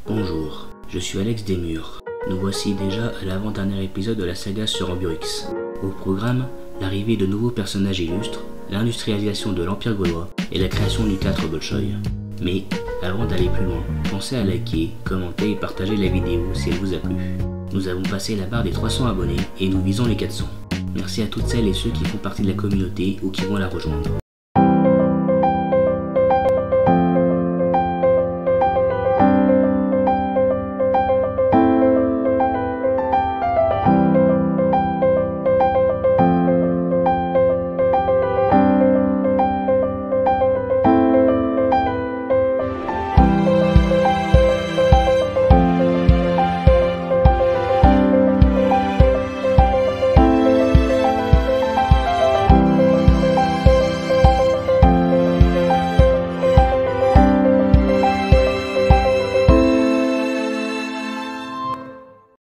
Bonjour, je suis Alex Desmurs. Nous voici déjà à l'avant-dernier épisode de la saga sur Ambiorix. Au programme, l'arrivée de nouveaux personnages illustres, l'industrialisation de l'Empire gaulois et la création du théâtre Bolchoï. Mais, avant d'aller plus loin, pensez à liker, commenter et partager la vidéo si elle vous a plu. Nous avons passé la barre des 300 abonnés et nous visons les 400. Merci à toutes celles et ceux qui font partie de la communauté ou qui vont la rejoindre.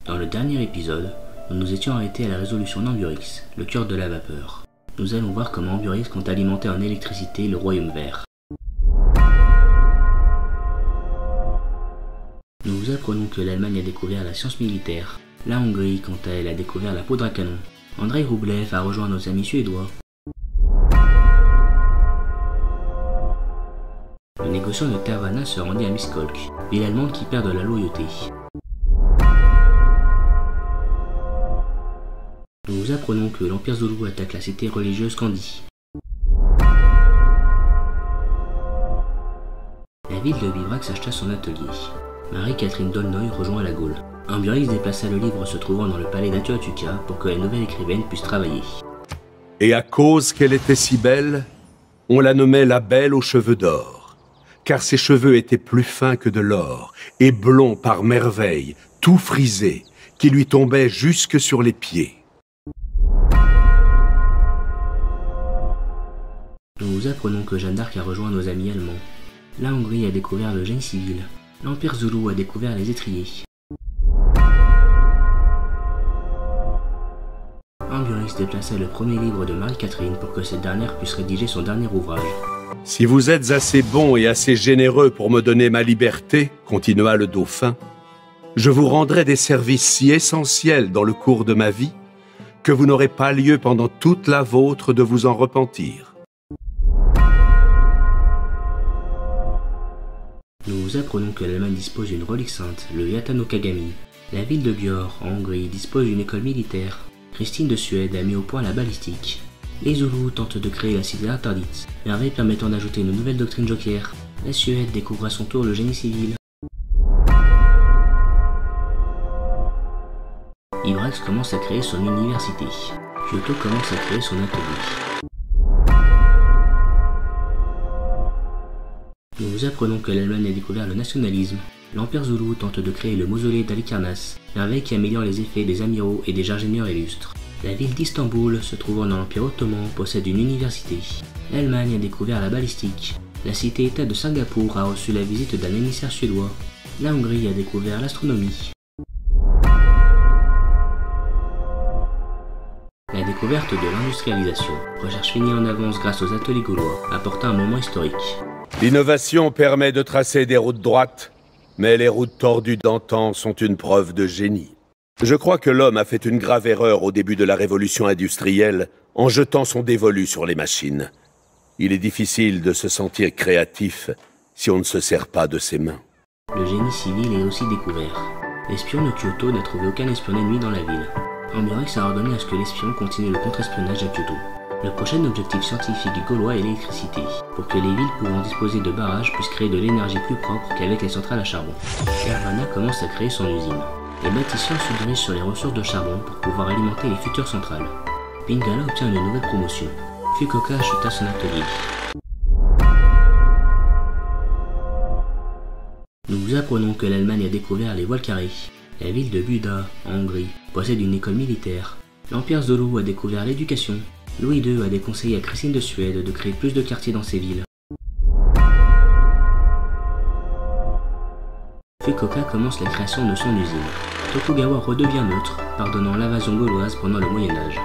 Dans le dernier épisode, nous nous étions arrêtés à la résolution d'Ambiorix, le cœur de la vapeur. Nous allons voir comment Ambiorix compte alimenter en électricité le royaume vert. Nous vous apprenons que l'Allemagne a découvert la science militaire. La Hongrie, quant à elle, a découvert la poudre à canon. Andrei Roublev a rejoint nos amis suédois. Le négociant de Tervana se rendit à Miskolc, ville allemande qui perd de la loyauté. Nous vous apprenons que l'Empire Zoulou attaque la cité religieuse Kandi. La ville de Vivrax acheta son atelier. Marie-Catherine Dolnoy rejoint la Gaule. Ambiorix déplaça le livre se trouvant dans le palais d'Atuatuca pour que la nouvelle écrivaine puisse travailler. Et à cause qu'elle était si belle, on la nommait la Belle aux cheveux d'or, car ses cheveux étaient plus fins que de l'or, et blonds par merveille, tout frisés, qui lui tombaient jusque sur les pieds. Nous vous apprenons que Jeanne d'Arc a rejoint nos amis allemands. La Hongrie a découvert le génie civil. L'Empire Zoulou a découvert les étriers. Ambiorix déplaça le premier livre de Marie-Catherine pour que cette dernière puisse rédiger son dernier ouvrage. Si vous êtes assez bon et assez généreux pour me donner ma liberté, continua le dauphin, je vous rendrai des services si essentiels dans le cours de ma vie que vous n'aurez pas lieu pendant toute la vôtre de vous en repentir. Nous vous apprenons que l'Allemagne dispose d'une relique sainte, le Yata no Kagami. La ville de Győr, en Hongrie, dispose d'une école militaire. Christine de Suède a mis au point la balistique. Les Zoulous tentent de créer la cité interdite, merveille permettant d'ajouter une nouvelle doctrine joker. La Suède découvre à son tour le génie civil. Vivrax commence à créer son université. Kyoto commence à créer son atelier. Nous vous apprenons que l'Allemagne a découvert le nationalisme. L'Empire Zoulou tente de créer le mausolée d'Halicarnasse, merveille qui améliore les effets des amiraux et des ingénieurs illustres. La ville d'Istanbul, se trouvant dans l'Empire ottoman, possède une université. L'Allemagne a découvert la balistique. La cité-État de Singapour a reçu la visite d'un émissaire suédois. La Hongrie a découvert l'astronomie. La découverte de l'industrialisation, recherche finie en avance grâce aux ateliers gaulois, apporta un moment historique. L'innovation permet de tracer des routes droites, mais les routes tordues d'antan sont une preuve de génie. Je crois que l'homme a fait une grave erreur au début de la révolution industrielle en jetant son dévolu sur les machines. Il est difficile de se sentir créatif si on ne se sert pas de ses mains. Le génie civil est aussi découvert. L'espion de Kyoto n'a trouvé aucun espion ennemi dans la ville. Ambiorix a ordonné à ce que l'espion continue le contre-espionnage à Kyoto. Le prochain objectif scientifique gaulois est l'électricité, pour que les villes pouvant disposer de barrages puissent créer de l'énergie plus propre qu'avec les centrales à charbon. Tervana commence à créer son usine. Les bâtisseurs se dirigent sur les ressources de charbon pour pouvoir alimenter les futures centrales. Pingala obtient une nouvelle promotion. Fukuoka acheta son atelier. Nous vous apprenons que l'Allemagne a découvert les voiles carrées. La ville de Buda, en Hongrie, possède une école militaire. L'Empire Zoulou a découvert l'éducation. Louis II a déconseillé à Christine de Suède de créer plus de quartiers dans ses villes. Fukuoka commence la création de son usine. Tokugawa redevient neutre, pardonnant l'invasion gauloise pendant le Moyen-Âge.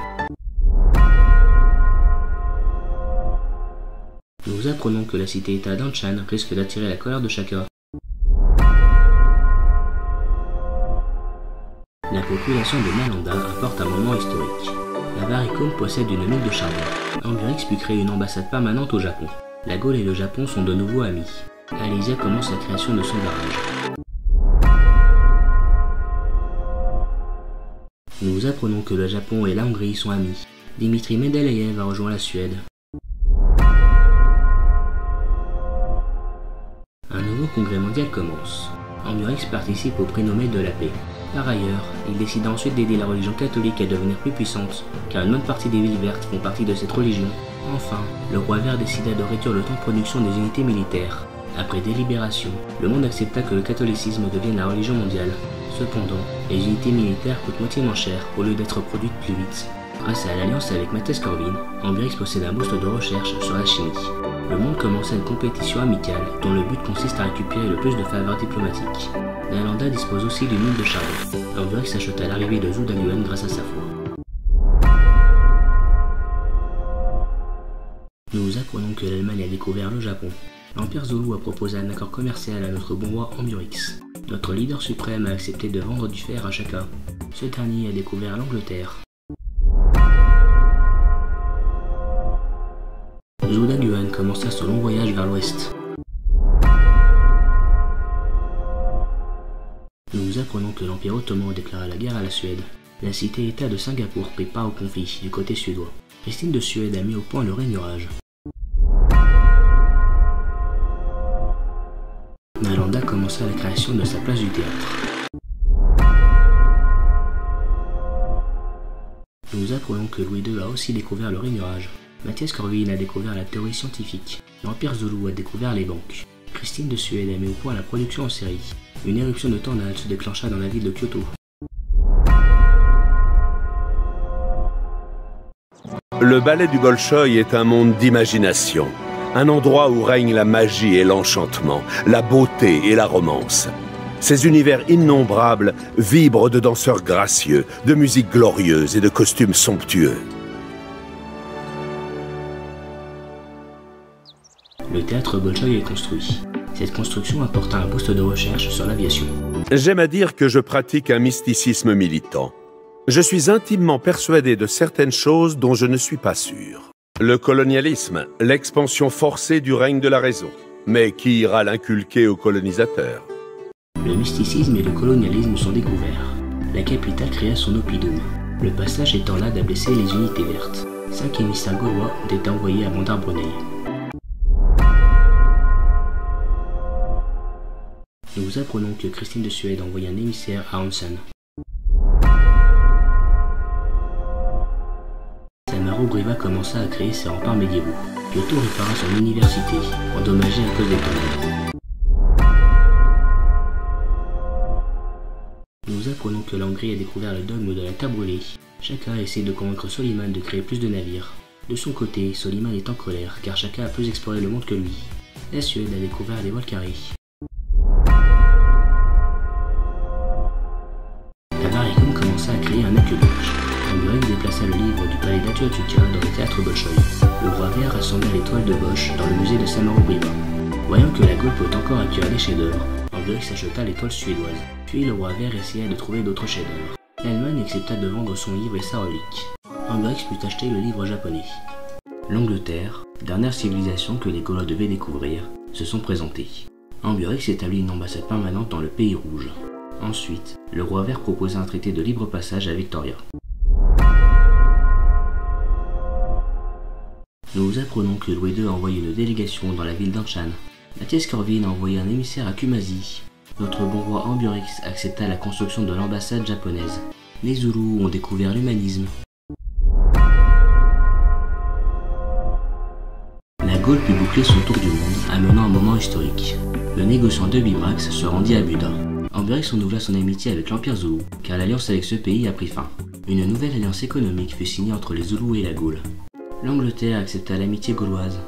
Nous apprenons que la cité-État d'Anshan risque d'attirer la colère de Shaka. La population de Nalanda apporte un moment historique. Avaricum possède une mine de charbon. Ambiorix put créer une ambassade permanente au Japon. La Gaule et le Japon sont de nouveau amis. Alésia commence la création de son barrage. Nous apprenons que le Japon et la Hongrie sont amis. Dimitri Mendeleïev a rejoint la Suède. Un nouveau congrès mondial commence. Ambiorix participe au prix Nobel de la paix. Par ailleurs, il décida ensuite d'aider la religion catholique à devenir plus puissante, car une bonne partie des villes vertes font partie de cette religion. Enfin, le roi vert décida de réduire le temps de production des unités militaires. Après délibération, le monde accepta que le catholicisme devienne la religion mondiale. Cependant, les unités militaires coûtent moitié cher au lieu d'être produites plus vite. Grâce à l'alliance avec Mathias Corvin, Ambiorix possède un boost de recherche sur la chimie. Le monde commence une compétition amicale dont le but consiste à récupérer le plus de faveurs diplomatiques. Nalanda dispose aussi d'une mine de charbon. Ambiorix acheta l'arrivée de Zhu Daguan grâce à sa foi. Nous apprenons que l'Allemagne a découvert le Japon. L'Empire Zulu a proposé un accord commercial à notre bon roi Ambiorix. Notre leader suprême a accepté de vendre du fer à Shaka. Ce dernier a découvert l'Angleterre. Zhu Daguan commença son long voyage vers l'ouest. Nous apprenons que l'Empire ottoman a déclaré la guerre à la Suède. La cité-État de Singapour prit part au conflit du côté suédois. Christine de Suède a mis au point le règne Raj. Nalanda commença la création de sa place du théâtre. Nous apprenons que Louis II a aussi découvert le règne Raj. Mathias Corvin a découvert la théorie scientifique. L'Empire Zulu a découvert les banques. Christine de Suède a mis au point la production en série. Une éruption de tornade se déclencha dans la ville de Kyoto. Le ballet du Bolchoï est un monde d'imagination. Un endroit où règne la magie et l'enchantement, la beauté et la romance. Ces univers innombrables vibrent de danseurs gracieux, de musique glorieuse et de costumes somptueux. Le théâtre Bolchoï est construit. Cette construction apporta un boost de recherche sur l'aviation. J'aime à dire que je pratique un mysticisme militant. Je suis intimement persuadé de certaines choses dont je ne suis pas sûr. Le colonialisme, l'expansion forcée du règne de la raison. Mais qui ira l'inculquer aux colonisateurs? Le mysticisme et le colonialisme sont découverts. La capitale créa son oppidum. Le passage étant là d'à blesser les unités vertes. 5 émissaires gaulois ont été envoyés à Bandar-Brunei. Nous apprenons que Christine de Suède a envoyé un émissaire à Hansen. Samaro Briva commença à créer ses remparts médiévaux. Kyoto répara son université, endommagée à cause des tornades. Nous apprenons que la Hongrie a découvert le dogme de la terre brûlée. Chacun essaie de convaincre Soliman de créer plus de navires. De son côté, Soliman est en colère car chacun a plus exploré le monde que lui. La Suède a découvert les Valkyries. Avaricum commença à créer un aqueduc. Ambiorix déplaça le livre du palais d'Atuatuca dans le théâtre Bolchoï. Le roi vert rassembla l'étoile de Bosch dans le musée de Samaro Briva. Voyant que la Gaule peut encore accueillir des chefs-d'œuvre, Ambiorix acheta l'étoile suédoise. Puis le roi vert essaya de trouver d'autres chefs-d'œuvre. L'Allemagne accepta de vendre son livre et sa relique. Ambiorix put acheter le livre japonais. L'Angleterre, dernière civilisation que les Gaulois devaient découvrir, se sont présentés. Ambiorix établit une ambassade permanente dans le pays rouge. Ensuite, le roi vert proposa un traité de libre passage à Victoria. Nous apprenons que Louis II a envoyé une délégation dans la ville d'Anshan. Mathias Corvin a envoyé un émissaire à Kumasi. Notre bon roi Ambiorix accepta la construction de l'ambassade japonaise. Les Zoulous ont découvert l'humanisme. La Gaule put boucler son tour du monde, amenant un moment historique. Le négociant de Bibrax se rendit à Buda. Ambiorix renouvela son amitié avec l'Empire Zoulou, car l'alliance avec ce pays a pris fin. Une nouvelle alliance économique fut signée entre les Zoulous et la Gaule. L'Angleterre accepta l'amitié gauloise.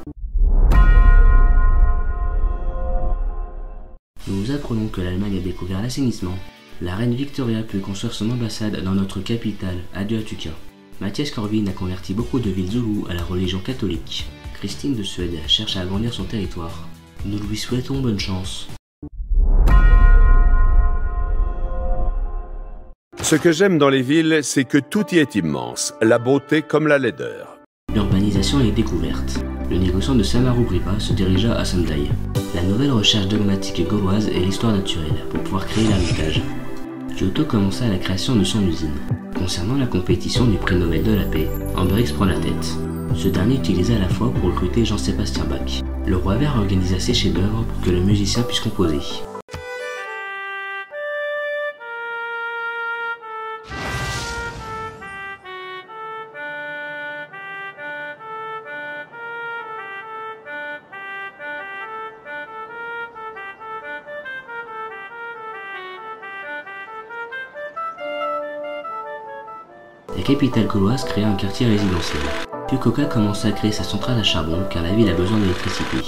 Nous apprenons que l'Allemagne a découvert l'assainissement. La reine Victoria put construire son ambassade dans notre capitale, Atuatuca. Mathias Corvin a converti beaucoup de villes Zoulous à la religion catholique. Christine de Suède cherche à agrandir son territoire. Nous lui souhaitons bonne chance. Ce que j'aime dans les villes, c'est que tout y est immense, la beauté comme la laideur. L'urbanisation et les découvertes. Le négociant de Samaru-Bripa se dirigea à Sendai. La nouvelle recherche dogmatique gauloise et l'histoire naturelle pour pouvoir créer l'héritage. Kyoto commença la création de son usine. Concernant la compétition du prix Nobel de la paix, Ambiorix prend la tête. Ce dernier utilisait à la fois pour recruter Jean-Sébastien Bach. Le roi vert organisa ses chefs-d'œuvre pour que le musicien puisse composer. La capitale gauloise créa un quartier résidentiel. Fukuoka commença à créer sa centrale à charbon car la ville a besoin d'électricité.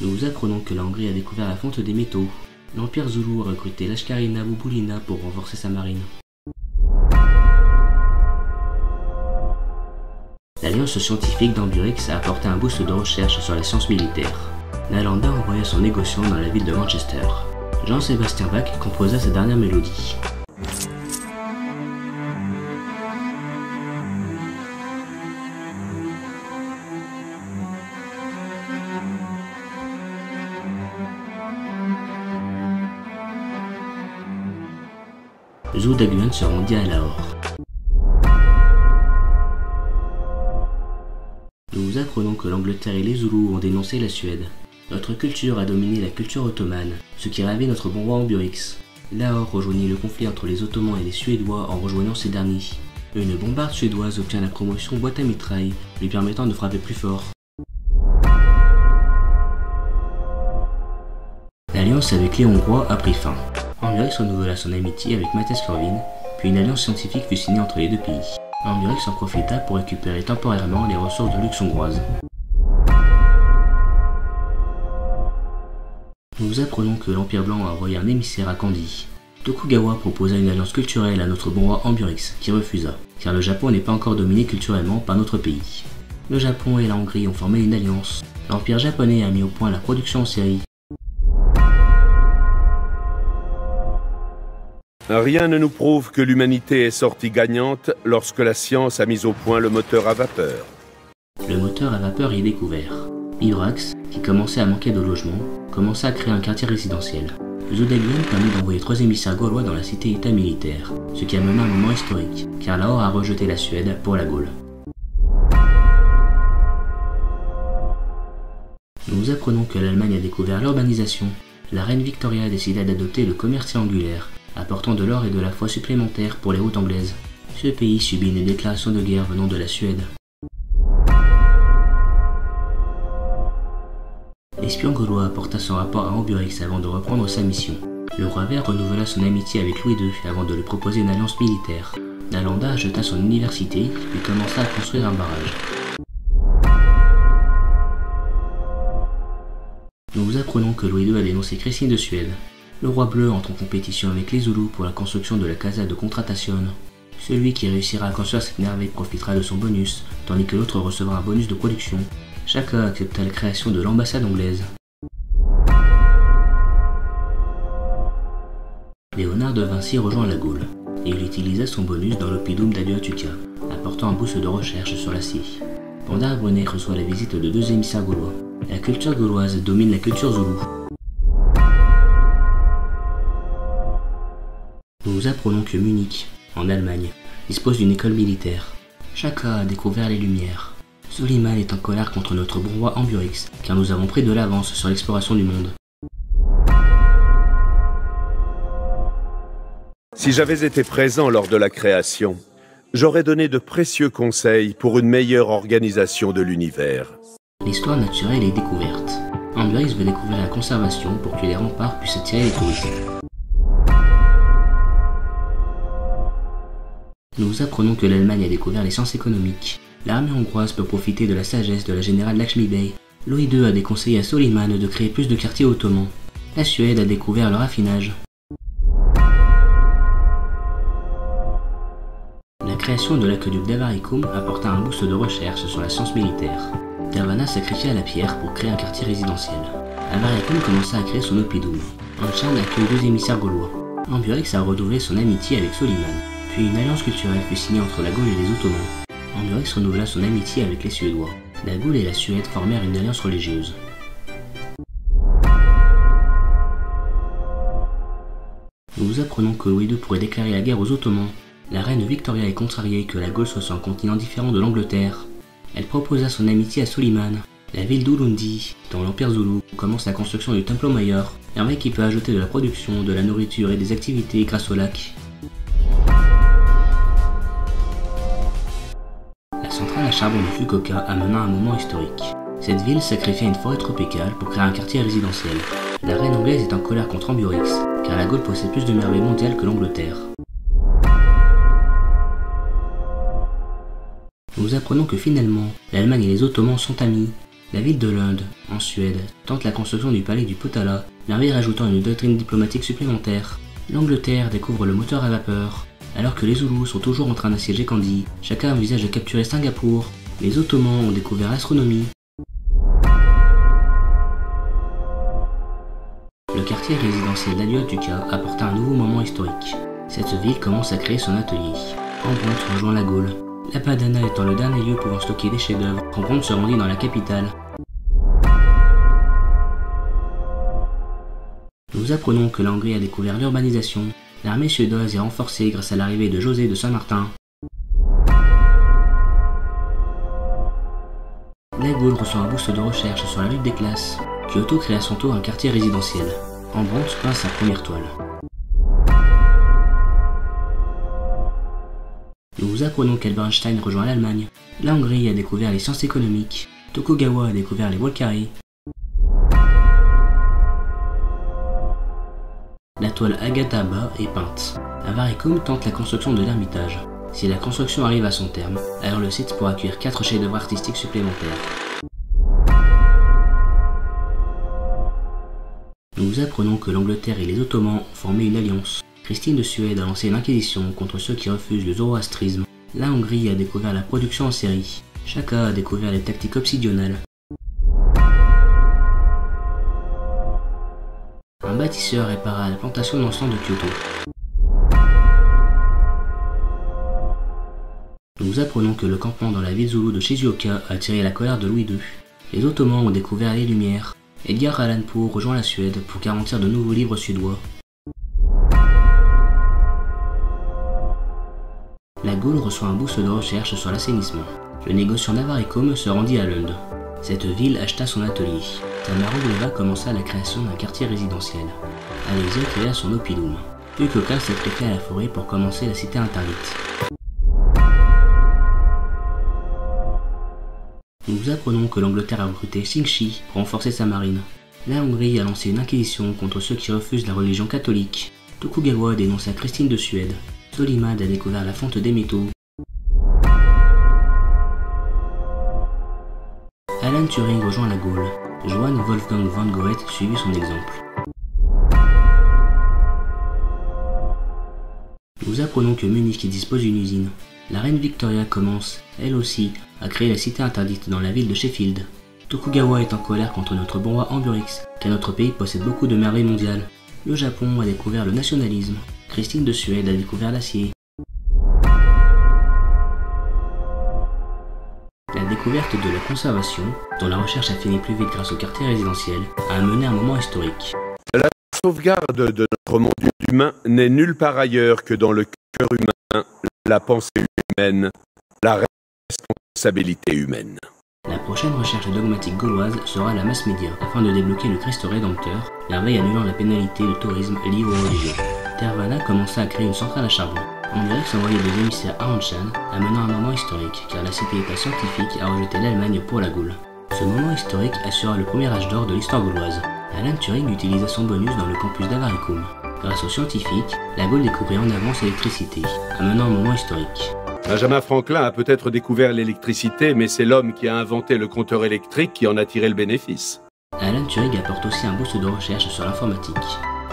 Nous vous apprenons que la Hongrie a découvert la fonte des métaux. L'Empire Zoulou a recruté Lashkarina Bubulina pour renforcer sa marine. L'alliance scientifique d'Ambiorix a apporté un boost de recherche sur la science militaire. Nalanda envoya son négociant dans la ville de Manchester. Jean-Sébastien Bach composa sa dernière mélodie. Zhou Daguan se rendit à Lahore. Nous vous apprenons que l'Angleterre et les Zoulous ont dénoncé la Suède. Notre culture a dominé la culture ottomane, ce qui ravit notre bon roi Ambiorix. Lahore rejoignit le conflit entre les Ottomans et les Suédois en rejoignant ces derniers. Une bombarde suédoise obtient la promotion boîte à mitraille, lui permettant de frapper plus fort. L'alliance avec les Hongrois a pris fin. Ambiorix renouvela son amitié avec Mathias Corvin, puis une alliance scientifique fut signée entre les deux pays. Ambiorix en profita pour récupérer temporairement les ressources de luxe hongroises. Nous apprenons que l'Empire Blanc a envoyé un émissaire à Kandy. Tokugawa proposa une alliance culturelle à notre bon roi Ambiorix, qui refusa, car le Japon n'est pas encore dominé culturellement par notre pays. Le Japon et la Hongrie ont formé une alliance. L'Empire japonais a mis au point la production en série. Rien ne nous prouve que l'humanité est sortie gagnante lorsque la science a mis au point le moteur à vapeur. Le moteur à vapeur est découvert. Ibrax, qui commençait à manquer de logement, commença à créer un quartier résidentiel. Zhou Daguan permit d'envoyer 3 émissaires gaulois dans la cité-état militaire, ce qui amena un moment historique, car Lahore a rejeté la Suède pour la Gaule. Nous apprenons que l'Allemagne a découvert l'urbanisation. La reine Victoria décida d'adopter le commerce triangulaire, apportant de l'or et de la foi supplémentaires pour les routes anglaises. Ce pays subit une déclaration de guerre venant de la Suède. L'espion gaulois apporta son rapport à Ambiorix avant de reprendre sa mission. Le roi vert renouvela son amitié avec Louis II avant de lui proposer une alliance militaire. Nalanda acheta son université puis commença à construire un barrage. Nous vous apprenons que Louis II a dénoncé Christine de Suède. Le roi bleu entre en compétition avec les Zoulous pour la construction de la Casa de Contratación. Celui qui réussira à construire cette merveille profitera de son bonus, tandis que l'autre recevra un bonus de production. Chacun accepta la création de l'ambassade anglaise. Léonard de Vinci rejoint la Gaule, et il utilisa son bonus dans l'oppidum d'Aduatuca, apportant un boost de recherche sur l'acier. Pandar Brunet reçoit la visite de 2 émissaires gaulois. La culture gauloise domine la culture zoulou. Nous apprenons que Munich, en Allemagne, dispose d'une école militaire. Chacun a découvert les Lumières. Soliman est en colère contre notre bon roi Ambiorix, car nous avons pris de l'avance sur l'exploration du monde. Si j'avais été présent lors de la création, j'aurais donné de précieux conseils pour une meilleure organisation de l'univers. L'histoire naturelle est découverte. Ambiorix veut découvrir la conservation pour que les remparts puissent attirer les touristes. Nous apprenons que l'Allemagne a découvert les sciences économiques. L'armée hongroise peut profiter de la sagesse de la générale Lakshmi Bey. Louis II a déconseillé à Soliman de créer plus de quartiers ottomans. La Suède a découvert le raffinage. La création de l'aqueduc d'Avaricum apporta un boost de recherche sur la science militaire. Davana sacrifia la pierre pour créer un quartier résidentiel. Avaricum commença à créer son oppidum. Anshan accueille 2 émissaires gaulois. Ambiorix a renouvelé son amitié avec Soliman. Puis une alliance culturelle fut signée entre la Gaule et les Ottomans. Ambiorix renouvela son amitié avec les Suédois. La Gaule et la Suède formèrent une alliance religieuse. Nous apprenons que Louis II pourrait déclarer la guerre aux Ottomans. La reine Victoria est contrariée que la Gaule soit sur un continent différent de l'Angleterre. Elle proposa son amitié à Soliman. La ville d'Ulundi, dans l'Empire Zoulou, commence la construction du Templo Mayor, merveille qui peut ajouter de la production, de la nourriture et des activités grâce au lac. La centrale à charbon de Fukuoka amena un moment historique. Cette ville sacrifia une forêt tropicale pour créer un quartier résidentiel. La reine anglaise est en colère contre Ambiorix, car la Gaule possède plus de merveilles mondiales que l'Angleterre. Nous apprenons que finalement, l'Allemagne et les Ottomans sont amis. La ville de Lund, en Suède, tente la construction du palais du Potala, merveille rajoutant une doctrine diplomatique supplémentaire. L'Angleterre découvre le moteur à vapeur. Alors que les Zoulous sont toujours en train d'assiéger Kandy, chacun envisage de capturer Singapour. Les Ottomans ont découvert l'astronomie. Le quartier résidentiel d'Aliotuka apporta un nouveau moment historique. Cette ville commence à créer son atelier. Rembrandt rejoint la Gaule. La Padana étant le dernier lieu pouvant stocker des chefs-d'œuvre, Rembrandt se rendit dans la capitale. Nous apprenons que la Hongrie a découvert l'urbanisation. L'armée suédoise est renforcée grâce à l'arrivée de José de Saint-Martin. La Gaule reçoit un boost de recherche sur la lutte des classes. Kyoto crée à son tour un quartier résidentiel. Rembrandt peint sa première toile. Nous apprenons qu'Albernstein rejoint l'Allemagne. La Hongrie a découvert les sciences économiques. Tokugawa a découvert les Walkyries. La toile Agatha-ba est peinte. Avaricum tente la construction de l'Ermitage. Si la construction arrive à son terme, alors le site pourra accueillir 4 chefs-d'œuvre artistiques supplémentaires. Nous apprenons que l'Angleterre et les Ottomans ont formé une alliance. Christine de Suède a lancé une inquisition contre ceux qui refusent le zoroastrisme. La Hongrie a découvert la production en série. Shaka a découvert les tactiques obsidionales. Un bâtisseur répara la plantation d'encens de Kyoto. Nous apprenons que le campement dans la ville zoulou de Shizuoka a attiré la colère de Louis II. Les Ottomans ont découvert les Lumières. Edgar Allan Poe rejoint la Suède pour garantir de nouveaux livres suédois. La Gaule reçoit un boost de recherche sur l'assainissement. Le négociant Navaricum se rendit à Lund. Cette ville acheta son atelier. Tamarogova commença la création d'un quartier résidentiel. Alésia créa son oppidum. Fukuoka sacrifia à la forêt pour commencer la cité interdite. Nous apprenons que l'Angleterre a recruté Shingshi pour renforcer sa marine. La Hongrie a lancé une inquisition contre ceux qui refusent la religion catholique. Tokugawa dénonça Christine de Suède. Soliman a découvert la fonte des métaux. Alan Turing rejoint la Gaule. Johann Wolfgang von Goethe suivit son exemple. Nous apprenons que Munich dispose d'une usine. La reine Victoria commence, elle aussi, à créer la cité interdite dans la ville de Sheffield. Tokugawa est en colère contre notre bon roi Ambiorix, car notre pays possède beaucoup de merveilles mondiales. Le Japon a découvert le nationalisme. Christine de Suède a découvert l'acier. La découverte de la conservation, dont la recherche a fini plus vite grâce au quartier résidentiel, a amené un moment historique. La sauvegarde de notre monde humain n'est nulle part ailleurs que dans le cœur humain, la pensée humaine, la responsabilité humaine. La prochaine recherche dogmatique gauloise sera la mass média, afin de débloquer le Christ rédempteur, merveille annulant la pénalité de tourisme liée aux religions. Tervana commença à créer une centrale à charbon. Ambiorix envoyait des émissaires à Anshan, amenant un moment historique, car la cité-état scientifique a rejeté l'Allemagne pour la Gaule. Ce moment historique assura le premier âge d'or de l'histoire gauloise. Alan Turing utilisa son bonus dans le campus d'Avaricum. Grâce aux scientifiques, la Gaule découvrit en avance l'électricité, amenant un moment historique. Benjamin Franklin a peut-être découvert l'électricité, mais c'est l'homme qui a inventé le compteur électrique qui en a tiré le bénéfice. Alan Turing apporte aussi un boost de recherche sur l'informatique.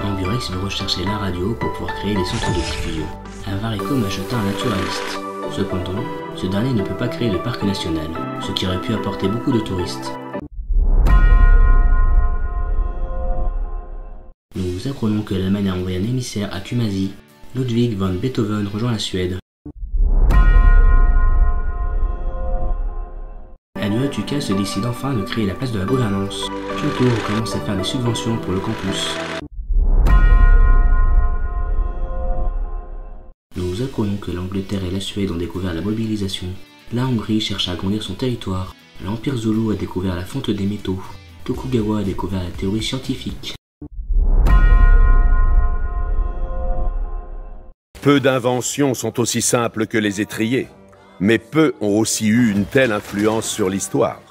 Ambiorix veut rechercher la radio pour pouvoir créer des centres de diffusion. Avaricum acheta un naturaliste. Cependant, ce dernier ne peut pas créer de parc national, ce qui aurait pu apporter beaucoup de touristes. Nous apprenons que l'Allemagne a envoyé un émissaire à Kumasi. Ludwig von Beethoven rejoint la Suède. Aduatuca se décide enfin de créer la place de la gouvernance. Kyoto recommence à faire des subventions pour le campus. Nous apprenons que l'Angleterre et la Suède ont découvert la mobilisation. La Hongrie cherche à agrandir son territoire. L'Empire Zoulou a découvert la fonte des métaux. Tokugawa a découvert la théorie scientifique. Peu d'inventions sont aussi simples que les étriers, mais peu ont aussi eu une telle influence sur l'histoire.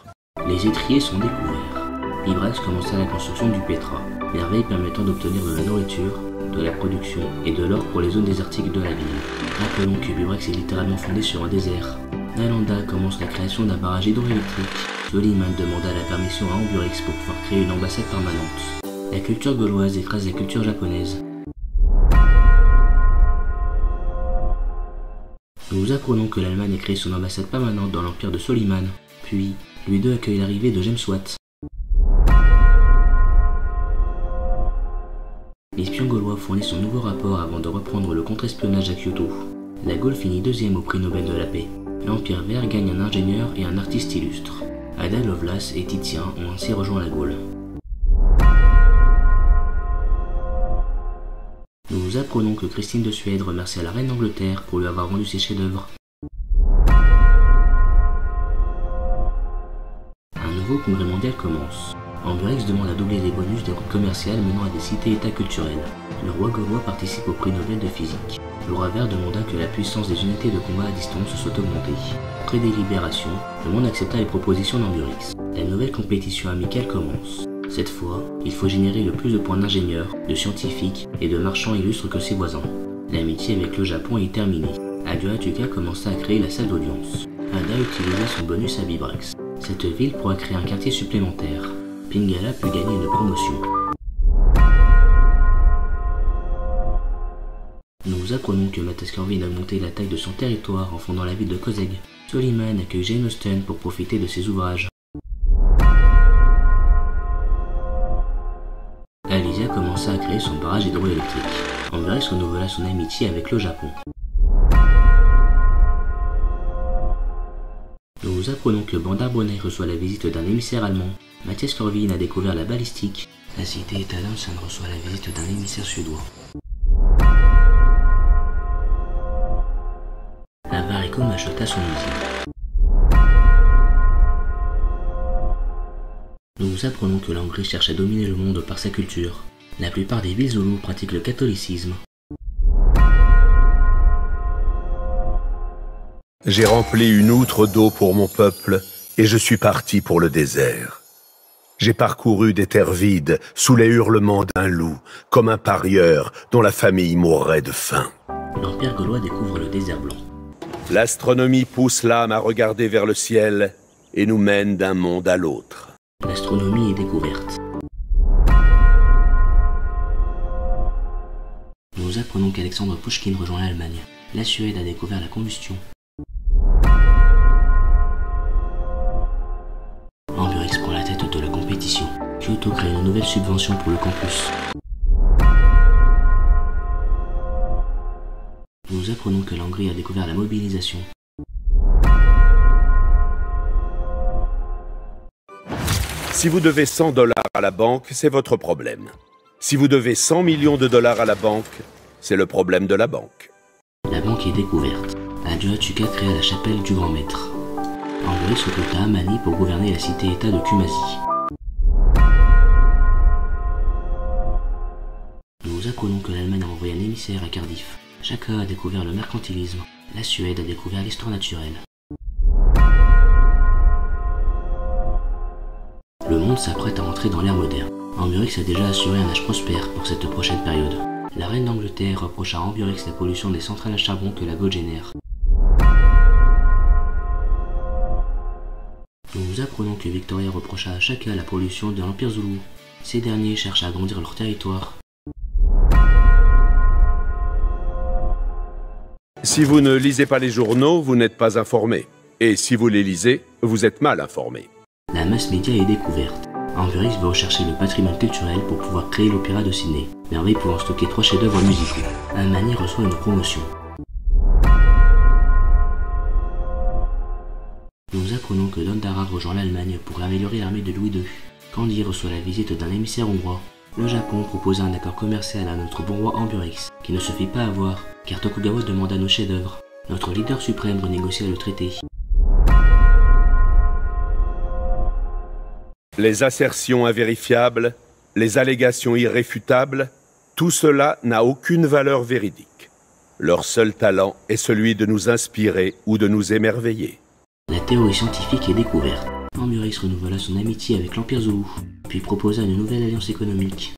Les étriers sont découverts. Vibrex commença la construction du Petra, merveille permettant d'obtenir de la nourriture, de la production et de l'or pour les zones désertiques de la ville. Rappelons que Vibrex est littéralement fondé sur un désert. Nalanda commence la création d'un barrage hydroélectrique. Soliman demanda la permission à Amburex pour pouvoir créer une ambassade permanente. La culture gauloise écrase la culture japonaise. Nous apprenons que l'Allemagne a créé son ambassade permanente dans l'empire de Soliman. Puis, Louis II accueille l'arrivée de James Watt. L'espion gaulois fournit son nouveau rapport avant de reprendre le contre-espionnage à Kyoto. La Gaule finit deuxième au prix Nobel de la paix. L'Empire vert gagne un ingénieur et un artiste illustre. Ada Lovelace et Titien ont ainsi rejoint la Gaule. Nous apprenons que Christine de Suède remercia la reine d'Angleterre pour lui avoir rendu ses chefs-d'œuvre. Un nouveau congrès mondial commence. Amburex demande à doubler les bonus des routes commerciales menant à des cités-états culturels. Le roi gaulois participe au prix Nobel de physique. Laura Vert demanda que la puissance des unités de combat à distance soit augmentée. Après délibération, le monde accepta les propositions d'Amburex. La nouvelle compétition amicale commence. Cette fois, il faut générer le plus de points d'ingénieurs, de scientifiques et de marchands illustres que ses voisins. L'amitié avec le Japon est terminée. Aduatuca commença à créer la salle d'audience. Ada utilisa son bonus à Vibrex. Cette ville pourra créer un quartier supplémentaire. Pingala put gagner une promotion. Nous apprenons que Matthias Corvin a augmenté la taille de son territoire en fondant la ville de Kozeg. Soliman accueille Jane Austen pour profiter de ses ouvrages. Alysia commença à créer son barrage hydroélectrique. Amburex renouvela son amitié avec le Japon. Nous apprenons que Bandar Bonnet reçoit la visite d'un émissaire allemand. Matthias Corvin a découvert la balistique. La cité Etalunsen reçoit la visite d'un émissaire suédois. Avaricum acheta son usine. Nous apprenons que l'Hongrie cherche à dominer le monde par sa culture. La plupart des villes zoulous pratiquent le catholicisme. J'ai rempli une outre d'eau pour mon peuple et je suis parti pour le désert. J'ai parcouru des terres vides sous les hurlements d'un loup, comme un parieur dont la famille mourrait de faim. L'Empire gaulois découvre le désert blanc. L'astronomie pousse l'âme à regarder vers le ciel et nous mène d'un monde à l'autre. L'astronomie est découverte. Nous apprenons qu'Alexandre Pouchkine rejoint l'Allemagne. La Suède a découvert la combustion. Amburex prend la tête de la compétition. Kyoto crée une nouvelle subvention pour le campus. Nous apprenons que l'Hongrie a découvert la mobilisation. Si vous devez 100 $ à la banque, c'est votre problème. Si vous devez 100 millions de dollars à la banque, c'est le problème de la banque. La banque est découverte. Aduatuca créa la chapelle du Grand Maître. Amburex recruta Amani pour gouverner la cité-état de Kumasi. Nous apprenons que l'Allemagne a envoyé un émissaire à Cardiff. Chaka a découvert le mercantilisme. La Suède a découvert l'histoire naturelle. Le monde s'apprête à entrer dans l'ère moderne. Amburex a déjà assuré un âge prospère pour cette prochaine période. La reine d'Angleterre reproche à Amburex la pollution des centrales à charbon que la Gaule génère. Nous apprenons que Victoria reprocha à Chaka la pollution de l'Empire Zoulou. Ces derniers cherchent à agrandir leur territoire. Si vous ne lisez pas les journaux, vous n'êtes pas informé. Et si vous les lisez, vous êtes mal informé. La mass média est découverte. Ambiorix veut rechercher le patrimoine culturel pour pouvoir créer l'opéra de Sydney, merveille pouvant stocker 3 chefs-d'œuvre musicaux. Almanie reçoit une promotion. Nous apprenons que Dondara rejoint l'Allemagne pour améliorer l'armée de Louis II. Kandy reçoit la visite d'un émissaire hongrois. Le Japon propose un accord commercial à notre bon roi Ambiorix, qui ne se fit pas avoir, car Tokugawa demanda nos chefs-d'œuvre. Notre leader suprême renégocia le traité. Les assertions invérifiables, les allégations irréfutables, tout cela n'a aucune valeur véridique. Leur seul talent est celui de nous inspirer ou de nous émerveiller. La théorie scientifique est découverte. Ambiorix renouvela son amitié avec l'Empire Zoulou, puis proposa une nouvelle alliance économique.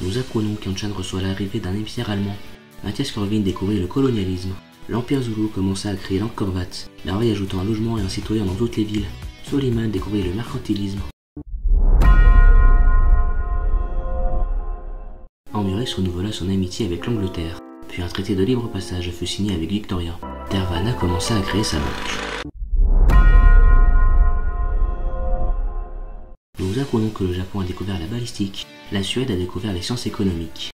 Nous apprenons qu'Anshan reçoit l'arrivée d'un émissaire allemand. Matthias Corvin découvrit le colonialisme. L'Empire Zoulou commença à créer l'Angkor Wat, la y ajoutant un logement et un citoyen dans toutes les villes. Soliman découvrit le mercantilisme. Ambiorix renouvela son amitié avec l'Angleterre, puis un traité de libre passage fut signé avec Victoria. Tervana commença à créer sa banque. Nous apprenons que le Japon a découvert la balistique, la Suède a découvert les sciences économiques.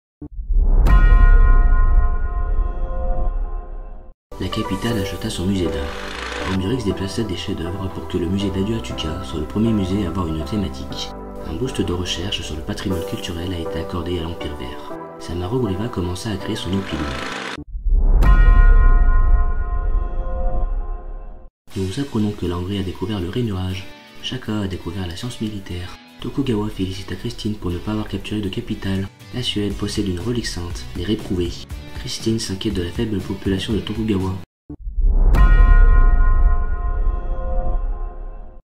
La capitale acheta son musée d'art. Ambiorix déplaça des chefs-d'œuvre pour que le musée d'Adu Atuka soit le premier musée à avoir une thématique. Un boost de recherche sur le patrimoine culturel a été accordé à l'Empire Vert. Samaru Griva commença à créer son opinion. Nous apprenons que la Hongrie a découvert le rainurage. Shaka a découvert la science militaire. Tokugawa félicita Christine pour ne pas avoir capturé de capitale. La Suède possède une relique sainte, les réprouvés. Christine s'inquiète de la faible population de Tokugawa.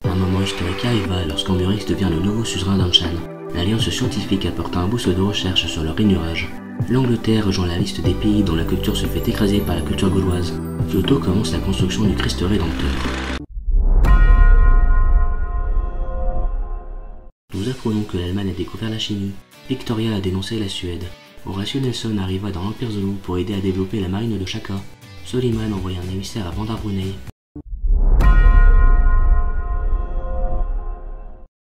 Un moment historique arriva lorsqu'Ambiorix devient le nouveau suzerain d'Anshan. L'alliance scientifique apporta un boost de recherche sur le rainurage. L'Angleterre rejoint la liste des pays dont la culture se fait écraser par la culture gauloise. Kyoto commence la construction du Christ Rédempteur. Nous apprenons que l'Allemagne a découvert la Chine. Victoria a dénoncé la Suède. Horatio Nelson arriva dans l'Empire Zoulou pour aider à développer la marine de Shaka. Soliman envoya un émissaire à Bandar Brunei.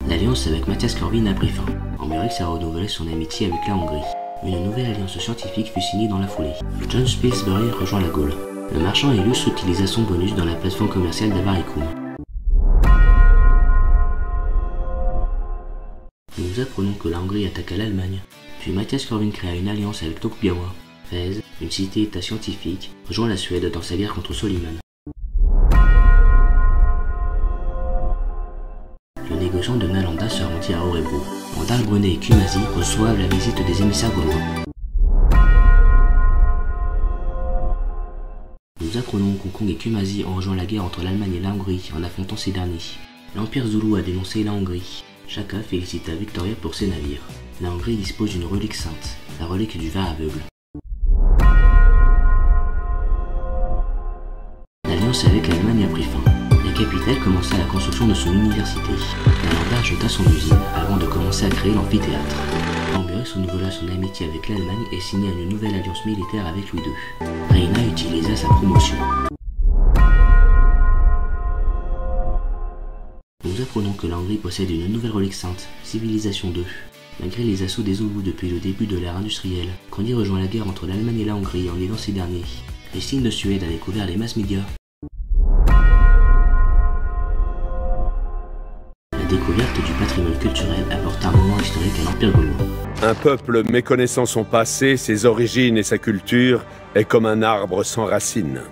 L'alliance avec Matthias Corvin a pris fin. Ambiorix a renouvelé son amitié avec la Hongrie. Une nouvelle alliance scientifique fut signée dans la foulée. John Spilsbury rejoint la Gaule. Le marchand illustre utilisa son bonus dans la plateforme commerciale d'Avaricum. Nous apprenons que la Hongrie attaqua l'Allemagne. Puis Matthias Corvin créa une alliance avec Tokugawa. Fès, une cité-état scientifique, rejoint la Suède dans sa guerre contre Soliman. Le négociant de Nalanda se rendit à Örebro. Bandar Brunei et Kumasi reçoivent la visite des émissaires gaulois. Nous apprenons qu'Hong Kong et Kumasi ont rejoint la guerre entre l'Allemagne et la Hongrie en affrontant ces derniers. L'Empire Zoulou a dénoncé la Hongrie. Shaka félicita Victoria pour ses navires. La Hongrie dispose d'une relique sainte, la relique du ver aveugle. L'alliance avec l'Allemagne a pris fin. La capitale commença la construction de son université. Nalanda acheta son usine avant de commencer à créer l'amphithéâtre. Ambiorix renouvela son amitié avec l'Allemagne et signa une nouvelle alliance militaire avec Louis II. Reina utilisa sa promotion. Nous apprenons que la Hongrie possède une nouvelle relique sainte, Civilisation 2. Malgré les assauts des Zoulous depuis le début de l'ère industrielle, Kandy rejoint la guerre entre l'Allemagne et la Hongrie en aidant ces derniers. Christine de Suède a découvert les mass médias. La découverte du patrimoine culturel apporte un moment historique à l'Empire gaulois. Un peuple méconnaissant son passé, ses origines et sa culture est comme un arbre sans racines.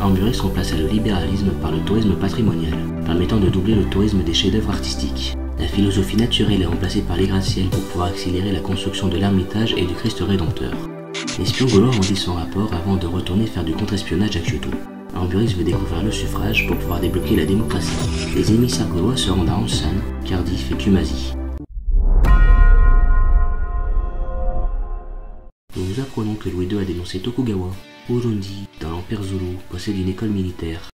Ambiorix remplaça le libéralisme par le tourisme patrimonial, permettant de doubler le tourisme des chefs-d'œuvre artistiques. La philosophie naturelle est remplacée par les gratte-ciel pour pouvoir accélérer la construction de l'Ermitage et du Christ Rédempteur. L'espion gaulois rendit son rapport avant de retourner faire du contre-espionnage à Kyoto. Ambiorix veut découvrir le suffrage pour pouvoir débloquer la démocratie. Les émissaires gaulois se rendent à Anshan, Cardiff et Kumasi. Nous apprenons que Louis II a dénoncé Tokugawa. Urundi, dans l'Empire Zoulou, possède une école militaire.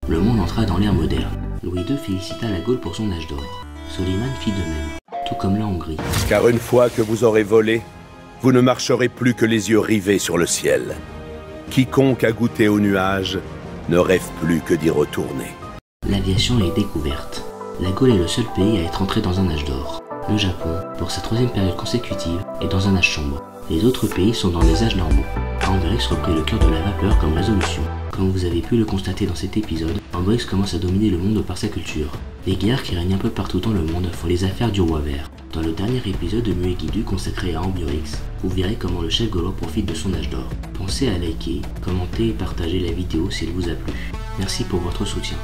Le monde entra dans l'ère moderne. Louis II félicita la Gaule pour son âge d'or. Soliman fit de même, tout comme la Hongrie. Car une fois que vous aurez volé, vous ne marcherez plus que les yeux rivés sur le ciel. Quiconque a goûté aux nuages ne rêve plus que d'y retourner. L'aviation est découverte. La Gaule est le seul pays à être entré dans un âge d'or. Le Japon, pour sa 3e période consécutive, est dans un âge sombre. Les autres pays sont dans des âges normaux. Amberix reprit le cœur de la vapeur comme résolution. Comme vous avez pu le constater dans cet épisode, Amberix commence à dominer le monde par sa culture. Les guerres qui règnent un peu partout dans le monde font les affaires du roi vert. Dans le dernier épisode de Muegidu consacré à Amberix, vous verrez comment le chef gaulois profite de son âge d'or. Pensez à liker, commenter et partager la vidéo si elle vous a plu. Merci pour votre soutien.